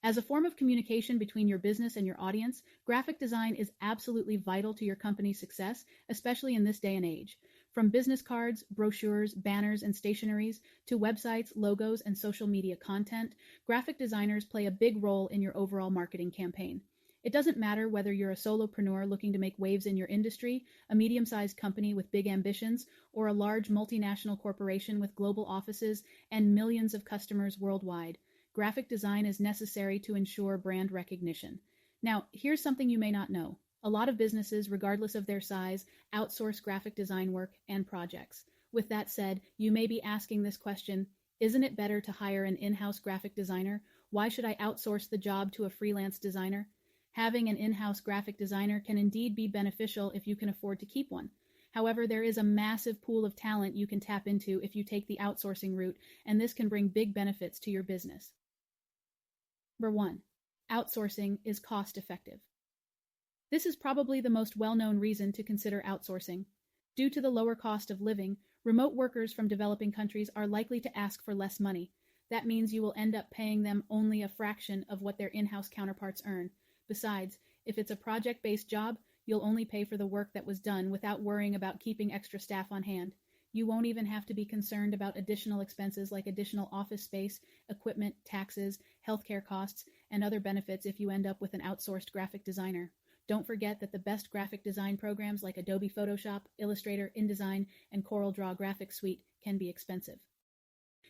As a form of communication between your business and your audience, graphic design is absolutely vital to your company's success, especially in this day and age. From business cards, brochures, banners, and stationeries, to websites, logos, and social media content, graphic designers play a big role in your overall marketing campaign. It doesn't matter whether you're a solopreneur looking to make waves in your industry, a medium-sized company with big ambitions, or a large multinational corporation with global offices and millions of customers worldwide. Graphic design is necessary to ensure brand recognition. Now, here's something you may not know. A lot of businesses, regardless of their size, outsource graphic design work and projects. With that said, you may be asking this question, isn't it better to hire an in-house graphic designer? Why should I outsource the job to a freelance designer? Having an in-house graphic designer can indeed be beneficial if you can afford to keep one. However, there is a massive pool of talent you can tap into if you take the outsourcing route, and this can bring big benefits to your business. Number 1. Outsourcing is cost-effective. This is probably the most well-known reason to consider outsourcing. Due to the lower cost of living, remote workers from developing countries are likely to ask for less money. That means you will end up paying them only a fraction of what their in-house counterparts earn. Besides, if it's a project-based job, you'll only pay for the work that was done without worrying about keeping extra staff on hand. You won't even have to be concerned about additional expenses like additional office space, equipment, taxes, healthcare costs, and other benefits if you end up with an outsourced graphic designer. Don't forget that the best graphic design programs like Adobe Photoshop, Illustrator, InDesign, and CorelDRAW Graphics Suite can be expensive.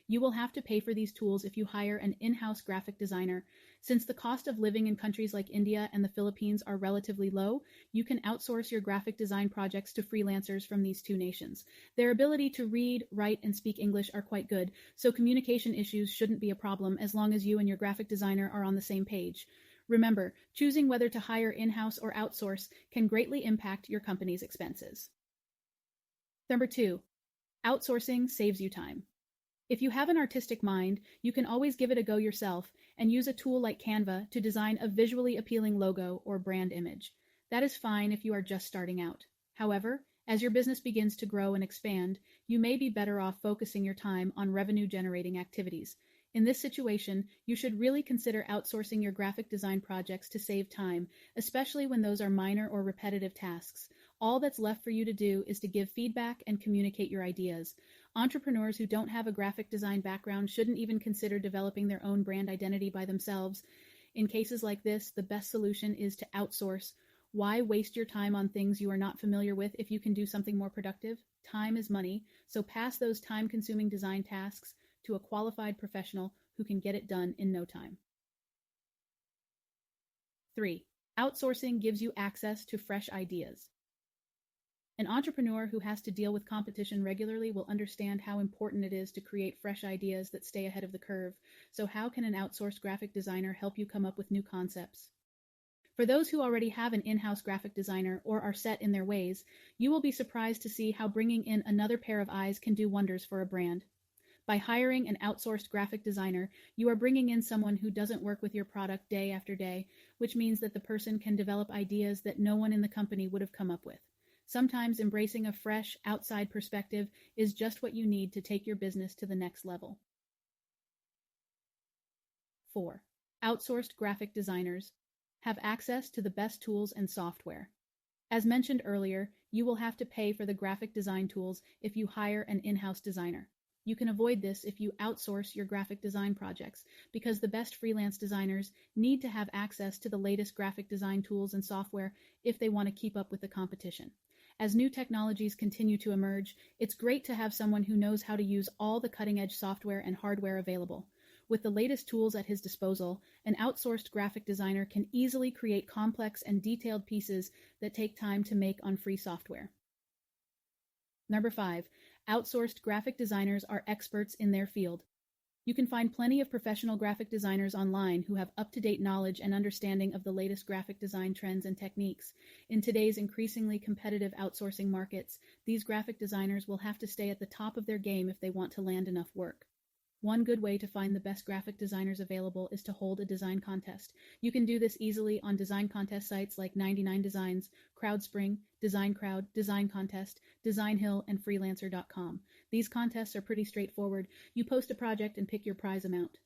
You will have to pay for these tools if you hire an in-house graphic designer. Since the cost of living in countries like India and the Philippines are relatively low, you can outsource your graphic design projects to freelancers from these two nations. Their ability to read, write, and speak English are quite good, so communication issues shouldn't be a problem as long as you and your graphic designer are on the same page. Remember, choosing whether to hire in-house or outsource can greatly impact your company's expenses. Number 2, outsourcing saves you time. If you have an artistic mind, you can always give it a go yourself and use a tool like Canva to design a visually appealing logo or brand image. That is fine if you are just starting out. However, as your business begins to grow and expand, you may be better off focusing your time on revenue-generating activities. In this situation, you should really consider outsourcing your graphic design projects to save time, especially when those are minor or repetitive tasks. All that's left for you to do is to give feedback and communicate your ideas. Entrepreneurs who don't have a graphic design background shouldn't even consider developing their own brand identity by themselves. In cases like this, the best solution is to outsource. Why waste your time on things you are not familiar with if you can do something more productive? Time is money, so pass those time-consuming design tasks to a qualified professional who can get it done in no time. 3. Outsourcing gives you access to fresh ideas. An entrepreneur who has to deal with competition regularly will understand how important it is to create fresh ideas that stay ahead of the curve. So how can an outsourced graphic designer help you come up with new concepts? For those who already have an in-house graphic designer or are set in their ways, you will be surprised to see how bringing in another pair of eyes can do wonders for a brand. By hiring an outsourced graphic designer, you are bringing in someone who doesn't work with your product day after day, which means that the person can develop ideas that no one in the company would have come up with. Sometimes embracing a fresh, outside perspective is just what you need to take your business to the next level. 4. Outsourced graphic designers have access to the best tools and software. As mentioned earlier, you will have to pay for the graphic design tools if you hire an in-house designer. You can avoid this if you outsource your graphic design projects, because the best freelance designers need to have access to the latest graphic design tools and software if they want to keep up with the competition. As new technologies continue to emerge, it's great to have someone who knows how to use all the cutting-edge software and hardware available. With the latest tools at his disposal, an outsourced graphic designer can easily create complex and detailed pieces that take time to make on free software. Number 5. Outsourced graphic designers are experts in their field. You can find plenty of professional graphic designers online who have up-to-date knowledge and understanding of the latest graphic design trends and techniques. In today's increasingly competitive outsourcing markets, these graphic designers will have to stay at the top of their game if they want to land enough work. One good way to find the best graphic designers available is to hold a design contest. You can do this easily on design contest sites like 99 Designs, CrowdSpring, Design Crowd, Design Contest, Design Hill, and Freelancer.com. These contests are pretty straightforward. You post a project and pick your prize amount.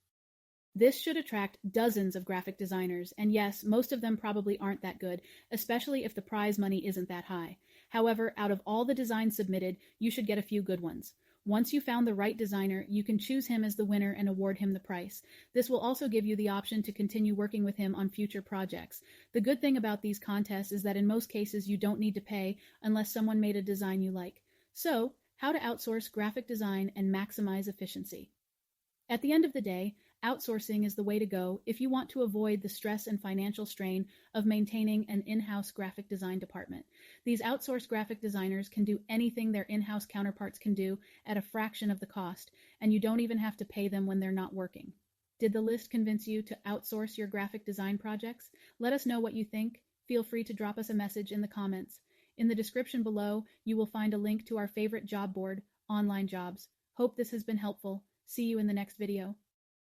This should attract dozens of graphic designers, and yes, most of them probably aren't that good, especially if the prize money isn't that high. However, out of all the designs submitted, you should get a few good ones. Once you found the right designer, you can choose him as the winner and award him the price. This will also give you the option to continue working with him on future projects. The good thing about these contests is that in most cases you don't need to pay unless someone made a design you like. So, how to outsource graphic design and maximize efficiency. At the end of the day, outsourcing is the way to go if you want to avoid the stress and financial strain of maintaining an in-house graphic design department. These outsourced graphic designers can do anything their in-house counterparts can do at a fraction of the cost, and you don't even have to pay them when they're not working. Did the list convince you to outsource your graphic design projects? Let us know what you think. Feel free to drop us a message in the comments. In the description below, you will find a link to our favorite job board, Online Jobs. Hope this has been helpful. See you in the next video.